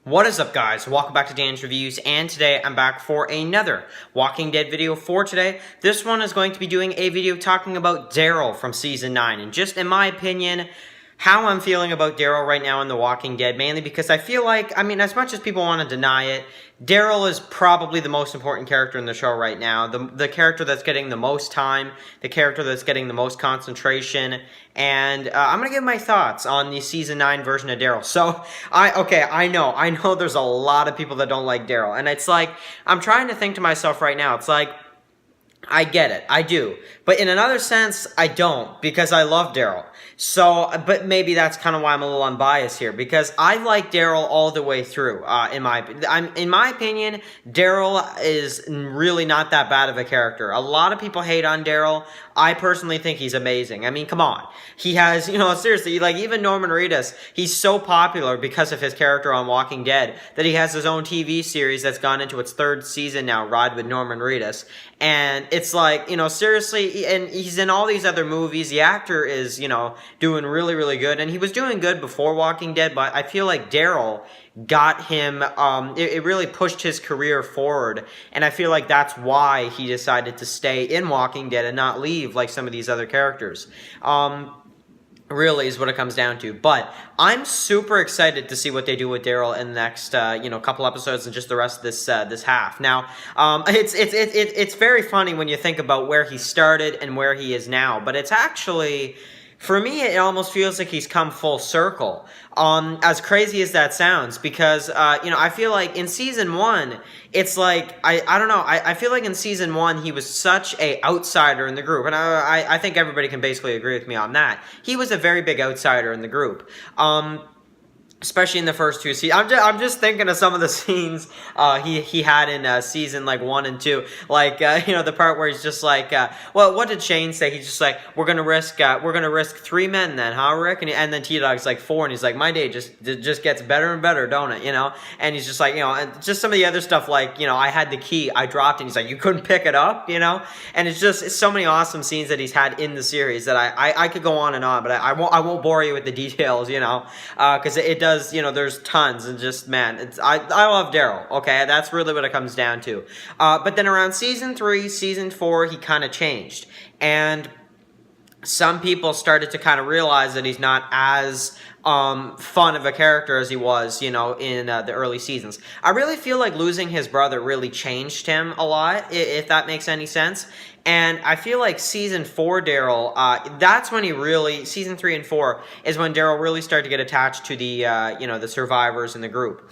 What is up, guys? Welcome back to Dan's Reviews, and today I'm back for another Walking Dead video for today. This one is going to be doing a video talking about Daryl from Season 9, and just in my opinion, how I'm feeling about Daryl right now in The Walking Dead, mainly because I feel like, as much as people want to deny it, Daryl is probably the most important character in the show right now. The character that's getting the most time, the character that's getting the most concentration, and I'm going to give my thoughts on the Season 9 version of Daryl. So, I know there's a lot of people that don't like Daryl, and it's like, I'm trying to think to myself right now, it's like, I get it, I do. But in another sense, I don't, because I love Daryl. So, but maybe that's kind of why I'm a little unbiased here, because I like Daryl all the way through. In my opinion, Daryl is really not that bad of a character. A lot of people hate on Daryl. I personally think he's amazing. I mean, come on. He has, seriously, like, even Norman Reedus, he's so popular because of his character on Walking Dead that he has his own TV series that's gone into its 3rd season now, Ride with Norman Reedus. And it's like, seriously, and he's in all these other movies. The actor is, doing really, really good. And he was doing good before Walking Dead, but I feel like Daryl got him, it really pushed his career forward, and I feel like that's why he decided to stay in Walking Dead and not leave like some of these other characters. Really is what it comes down to. But I'm super excited to see what they do with Daryl in the next, couple episodes and just the rest of this half. Now, it's very funny when you think about where he started and where he is now, but it's actually, for me, it almost feels like he's come full circle. As crazy as that sounds, because, I feel like in Season 1, it's like, I don't know, I feel like in Season 1, he was such a outsider in the group, and I think everybody can basically agree with me on that. He was a very big outsider in the group. Especially in the first 2 seasons. I'm just thinking of some of the scenes he had in season 1 and 2, like the part where he's just like, well, what did Shane say? He's just like, we're gonna risk 3 men then, huh, Rick? And then T-Dog's like 4, and he's like, my day just gets better and better, don't it? And he's just like, and just some of the other stuff, like, I had the key, I dropped it, and he's like, you couldn't pick it up, and it's so many awesome scenes that he's had in the series that I could go on and on, but I won't bore you with the details, because it does. There's tons, and just, man, I love Daryl, okay? That's really what it comes down to. But then around Season 3, Season 4, he kind of changed. And some people started to kind of realize that he's not as fun of a character as he was, in the early seasons. I really feel like losing his brother really changed him a lot, if that makes any sense. And I feel like Season 4 Daryl, that's when he really, Season 3 and 4 is when Daryl really started to get attached to the, the survivors in the group.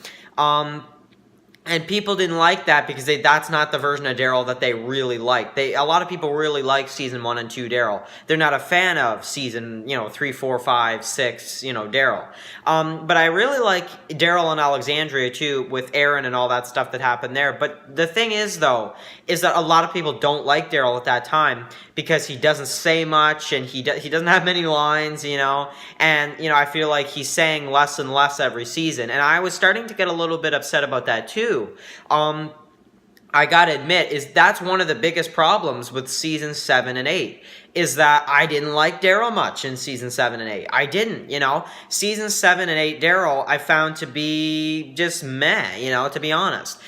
And people didn't like that because that's not the version of Daryl that they really like. A lot of people really like Season 1 and 2 Daryl. They're not a fan of Season, 3, 4, 5, 6, Daryl. But I really like Daryl and Alexandria, too, with Aaron and all that stuff that happened there. But the thing is, though, is that a lot of people don't like Daryl at that time because he doesn't say much, and he doesn't have many lines, and, I feel like he's saying less and less every season. And I was starting to get a little bit upset about that, too. I gotta admit, that's one of the biggest problems with Season 7 and 8, is that I didn't like Daryl much in Season 7 and 8. I didn't, Season 7 and 8 Daryl I found to be just meh, to be honest.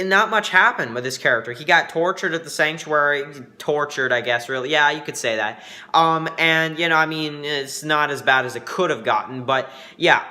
Not much happened with his character. He got tortured at the sanctuary. Tortured, I guess, really. Yeah, you could say that. And, it's not as bad as it could have gotten, but, yeah,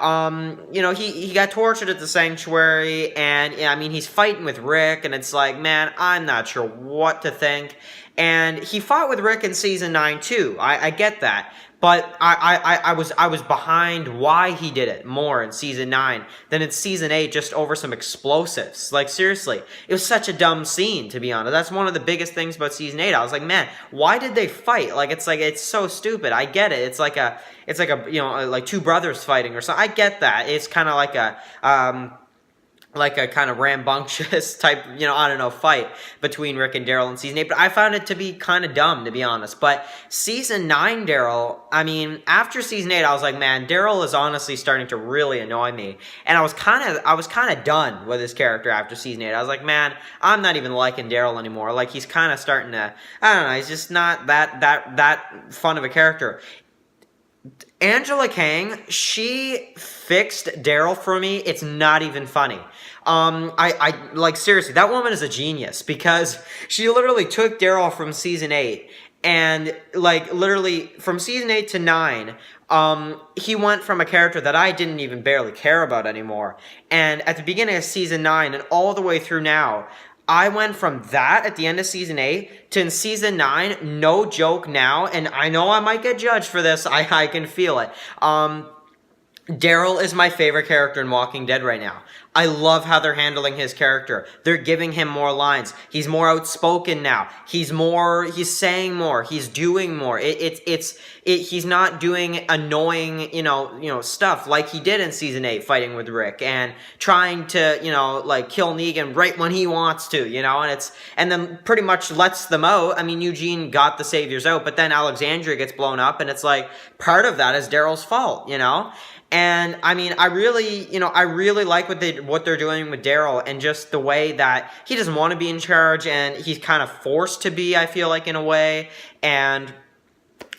he got tortured at the sanctuary, and, he's fighting with Rick, and it's like, man, I'm not sure what to think. And he fought with Rick in Season 9, too. I get that. But I was behind why he did it more in Season 9 than in Season 8, just over some explosives. Like, seriously, it was such a dumb scene, to be honest. That's one of the biggest things about Season 8. I was like, man, why did they fight? Like, it's so stupid. I get it. It's like like 2 brothers fighting or something. I get that. It's kind of like a kind of rambunctious type, fight between Rick and Daryl in Season 8. But I found it to be kind of dumb, to be honest. But Season 9 Daryl, after Season 8, I was like, man, Daryl is honestly starting to really annoy me. And I was kind of done with his character after Season 8. I was like, man, I'm not even liking Daryl anymore. Like, he's kind of starting to, I don't know, he's just not that fun of a character. Angela Kang, she fixed Daryl for me. It's not even funny. I like seriously, that woman is a genius because she literally took Daryl from season 8 and like literally from season 8 to 9, he went from a character that I didn't even barely care about anymore. And at the beginning of season 9 and all the way through now, I went from that at the end of season 8 to in season 9, no joke now, and I know I might get judged for this, I can feel it. Daryl is my favorite character in Walking Dead right now. I love how they're handling his character. They're giving him more lines. He's more outspoken now. He's saying more. He's doing more. He's not doing annoying, stuff like he did in season 8 fighting with Rick and trying to, like kill Negan right when he wants to, and then pretty much lets them out. I mean, Eugene got the saviors out, but then Alexandria gets blown up and it's like part of that is Daryl's fault, And I mean, I really like what they're doing with Daryl and just the way that he doesn't want to be in charge and he's kind of forced to be, I feel like, in a way. And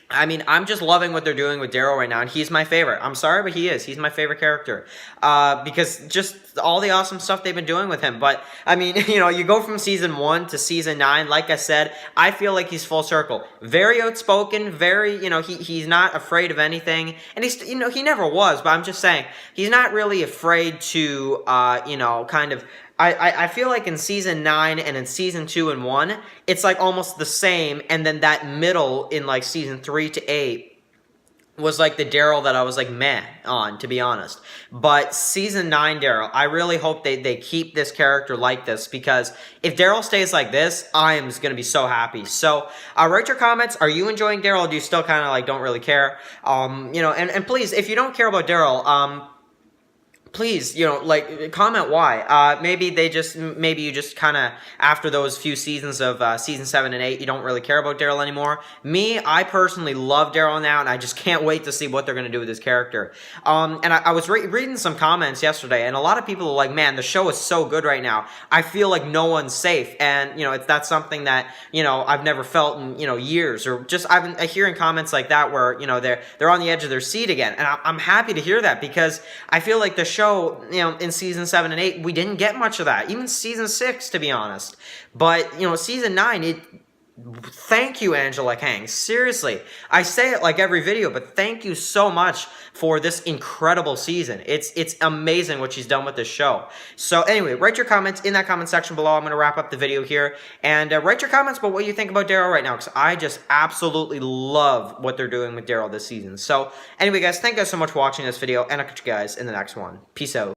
I mean, I'm just loving what they're doing with Daryl right now, and he's my favorite. I'm sorry, but he is. He's my favorite character. Because just all the awesome stuff they've been doing with him. But, I mean, you go from season 1 to season 9, like I said, I feel like he's full circle. Very outspoken, very, he's not afraid of anything. And he's, he never was, but I'm just saying, he's not really afraid to, kind of... I feel like in season 9 and in season 2 and 1, it's like almost the same, and then that middle in like season 3 to 8 was like the Daryl that I was like meh on, to be honest. But season 9 Daryl, I really hope they keep this character like this, because if Daryl stays like this, I am going to be so happy. So write your comments. Are you enjoying Daryl, or do you still kind of like don't really care? And please, if you don't care about Daryl, please, like, comment why. Maybe you just kind of, after those few seasons of season 7 and 8, you don't really care about Daryl anymore. Me, I personally love Daryl now, and I just can't wait to see what they're going to do with his character. And I was reading some comments yesterday, and a lot of people are like, man, the show is so good right now. I feel like no one's safe, and, that's something that, I've never felt in, years, or just, I've been hearing comments like that where, they're on the edge of their seat again, and I'm happy to hear that, because I feel like the show, in season 7 and 8, we didn't get much of that. Even season 6, to be honest. But, season 9, thank you, Angela Kang. Seriously. I say it like every video, but thank you so much for this incredible season. It's amazing what she's done with this show. So anyway, write your comments in that comment section below. I'm going to wrap up the video here. And write your comments about what you think about Daryl right now, because I just absolutely love what they're doing with Daryl this season. So anyway, guys, thank you guys so much for watching this video, and I'll catch you guys in the next one. Peace out.